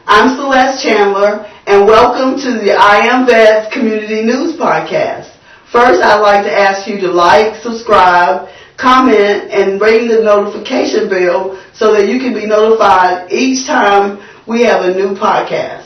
I'm Celeste Chandler, and welcome to the I Am Vets Community News Podcast. First, I'd like to ask you to like, subscribe, comment, and ring the notification bell so that you can be notified each time we have a new podcast.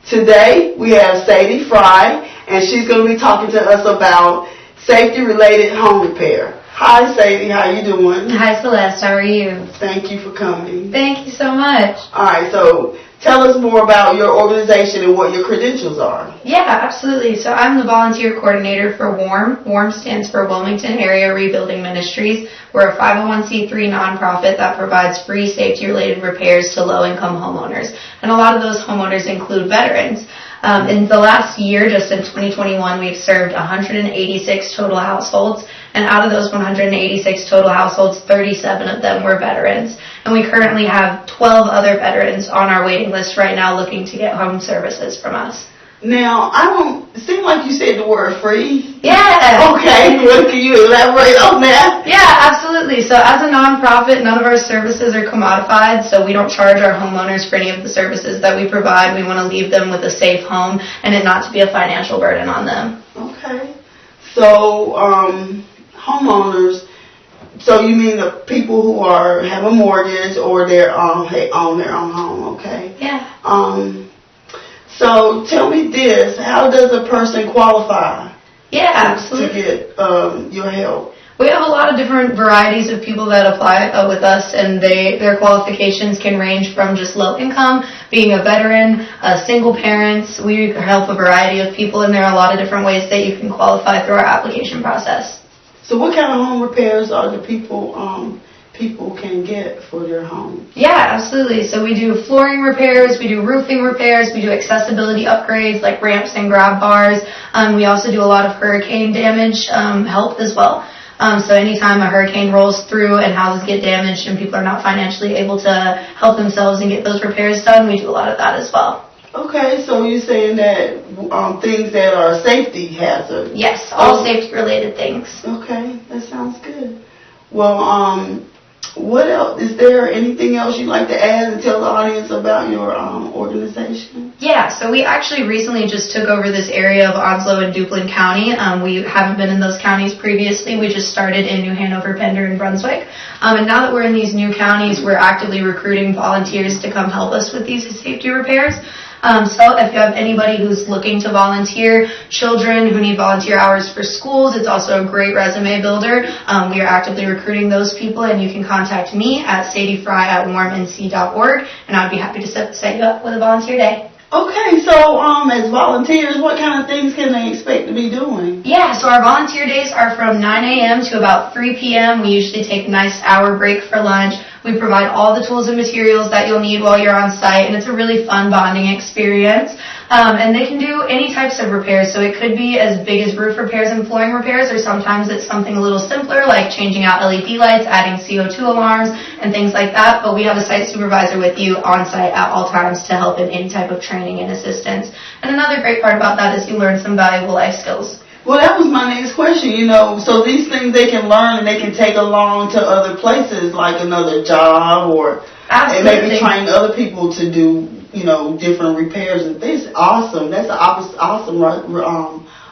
Today, we have Sadie Fry, and she's going to be talking to us about safety-related home repair. Hi, Sadie. How you doing? Hi, Celeste. How are you? Thank you for coming. Thank you so much. All right, so tell us more about your organization and what your credentials are. Yeah, absolutely. So I'm the volunteer coordinator for WARM. WARM stands for Wilmington Area Rebuilding Ministries. We're a 501c3 nonprofit that provides free safety-related repairs to low-income homeowners. And a lot of those homeowners include veterans. In the last year, just in 2021, we've served 186 total households. And out of those 186 total households, 37 of them were veterans. And we currently have 12 other veterans on our waiting list right now looking to get home services from us. Now, it seemed like you said the word free. Yeah. Okay, well, can you elaborate on that? Yeah, absolutely. So as a nonprofit, none of our services are commodified, so we don't charge our homeowners for any of the services that we provide. We want to leave them with a safe home and it not to be a financial burden on them. Okay. So, homeowners, so you mean the people who have a mortgage or they own their own home, okay? Yeah. So tell me this, how does a person qualify absolutely. to get your help? We have a lot of different varieties of people that apply with us, and their qualifications can range from just low income, being a veteran, single parents. We help a variety of people, and there are a lot of different ways that you can qualify through our application process. So what kind of home repairs are the people can get for their homes? Yeah, absolutely. So we do flooring repairs, we do roofing repairs, we do accessibility upgrades like ramps and grab bars. We also do a lot of hurricane damage help as well. So anytime a hurricane rolls through and houses get damaged and people are not financially able to help themselves and get those repairs done, we do a lot of that as well. Okay, so you're saying that things that are safety hazards? Yes, all safety-related things. Okay, that sounds good. Well, what else? Is there anything else you'd like to add and tell the audience about your organization? Yeah, so we actually recently just took over this area of Onslow and Duplin County. We haven't been in those counties previously. We just started in New Hanover, Pender, and Brunswick. And now that we're in these new counties, we're actively recruiting volunteers to come help us with these safety repairs. So if you have anybody who's looking to volunteer, children who need volunteer hours for schools, it's also a great resume builder. We are actively recruiting those people, and you can contact me at sadiefry@warmnc.org, and I'd be happy to set you up with a volunteer day. Okay, so as volunteers, what kind of things can they expect to be doing? Yeah, so our volunteer days are from 9 a.m. to about 3 p.m. We usually take a nice hour break for lunch. We provide all the tools and materials that you'll need while you're on site, and it's a really fun bonding experience. And they can do any types of repairs, so it could be as big as roof repairs and flooring repairs, or sometimes it's something a little simpler, like changing out LED lights, adding CO2 alarms, and things like that. But we have a site supervisor with you on site at all times to help in any type of training and assistance. And another great part about that is you learn some valuable life skills. Well, that was my next question, so these things they can learn and they can take along to other places, like another job, or maybe train other people to do, different repairs. And this is awesome. That's an awesome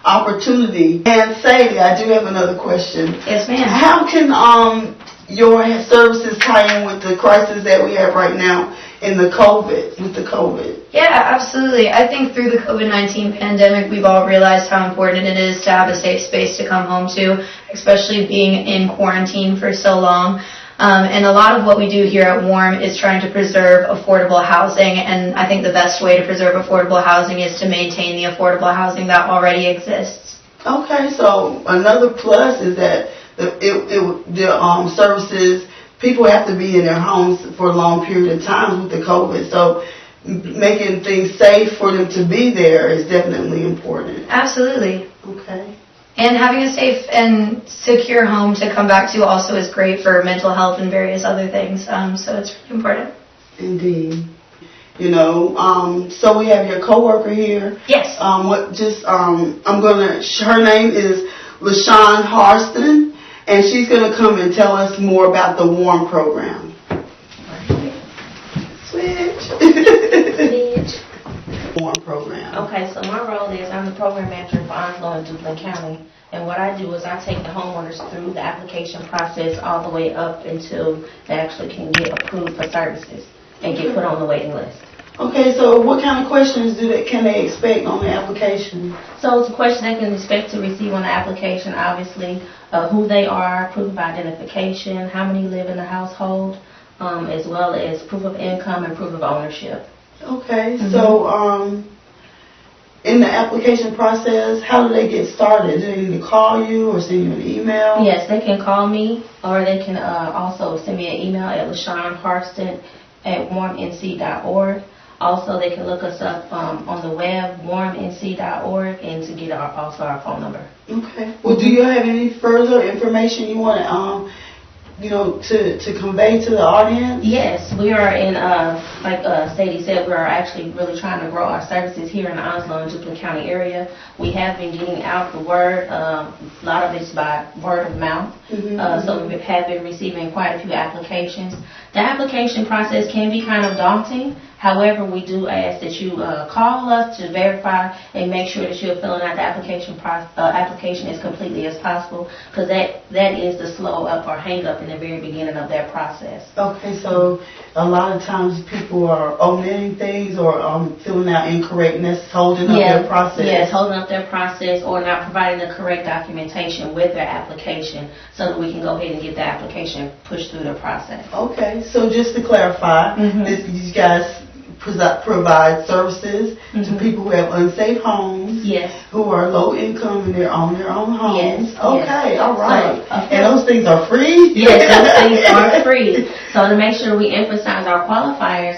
opportunity. And Sadie, I do have another question. Yes, ma'am. How can your services tie in with the crisis that we have right now with the COVID? Yeah, absolutely. I think through the COVID-19 pandemic, we've all realized how important it is to have a safe space to come home to, especially being in quarantine for so long. And a lot of what we do here at WARM is trying to preserve affordable housing, and I think the best way to preserve affordable housing is to maintain the affordable housing that already exists. Okay, so another plus is that the services, people have to be in their homes for a long period of time with the COVID, so making things safe for them to be there is definitely important. Absolutely. Okay. And having a safe and secure home to come back to also is great for mental health and various other things. So it's really important. Indeed. So we have your coworker here. Yes. Her name is LaShawn Harston, and she's going to come and tell us more about the WARM program. Switch. ma'am. Okay, so my role is I'm the program manager for Onslow and Duplin County. And what I do is I take the homeowners through the application process all the way up until they actually can get approved for services and get put on the waiting list. Okay, so what kind of questions can they expect on the application? So it's a question they can expect to receive on the application, obviously, who they are, proof of identification, how many live in the household, as well as proof of income and proof of ownership. Okay, so in the application process, how do they get started? Do they need to call you or send you an email? Yes, they can call me, or they can also send me an email at LaShawnHarston@warmnc.org. Also, they can look us up on the web, warmnc.org, and to get also our phone number. Okay. Well, do you have any further information you want to convey to the audience? Yes, we are in, like Sadie said, we are actually really trying to grow our services here in the Onslow and Duplin County area. We have been getting out the word. A lot of it's by word of mouth. So we have been receiving quite a few applications. The application process can be kind of daunting. However, we do ask that you call us to verify and make sure that you're filling out the application as completely as possible, because that is the slow up or hang up in the very beginning of that process. Okay, so a lot of times people are omitting things or filling out incorrectness, holding up their process. Yes, holding up their process or not providing the correct documentation with their application so that we can go ahead and get the application pushed through the process. Okay, so just to clarify, you guys provide services to people who have unsafe homes, who are low income and they own their own homes. Okay, all right. So, and those things are free? Yes, those things are free. So to make sure we emphasize our qualifiers,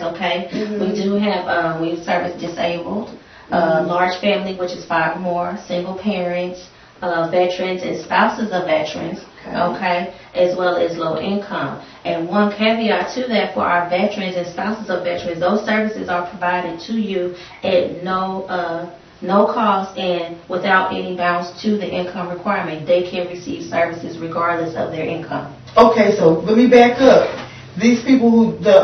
we do have, we service disabled, large family, which is 5 or more, single parents, veterans and spouses of veterans, as well as low income. And one caveat to that for our veterans and spouses of veterans, those services are provided to you at no cost and without any bounds to the income requirement. They can receive services regardless of their income. Okay, so let me back up. These people who the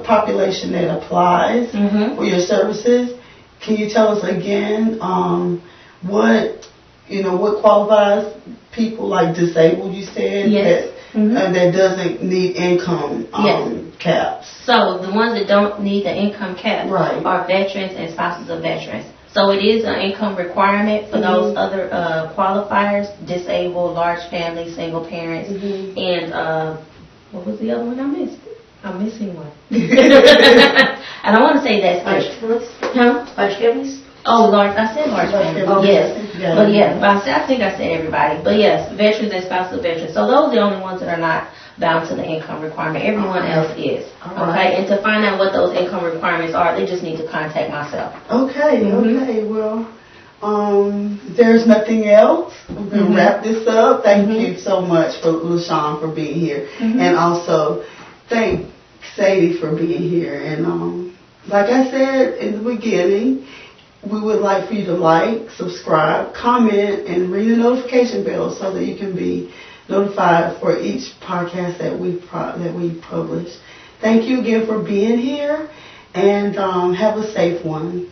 population that applies for your services, can you tell us again what qualifies people like disabled? You said that doesn't need income caps. So the ones that don't need the income cap are veterans and spouses of veterans. So it is an income requirement for those other qualifiers: disabled, large family, single parents, and what was the other one I missed? I'm missing one. I don't want to say that. Large families? Oh, large. I said large families. Oh, yes. But I think I said everybody. But yes, veterans and spouses of veterans. So those are the only ones that are not bound to the income requirement. Everyone else is. Okay. And to find out what those income requirements are, they just need to contact myself. Okay. Okay. Well, there's nothing else. We're going to wrap this up. Thank you so much for LaShawn for being here, and also thank Sadie for being here. And like I said in the beginning, we would like for you to like, subscribe, comment, and ring the notification bell so that you can be notified for each podcast that we publish. Thank you again for being here, and have a safe one.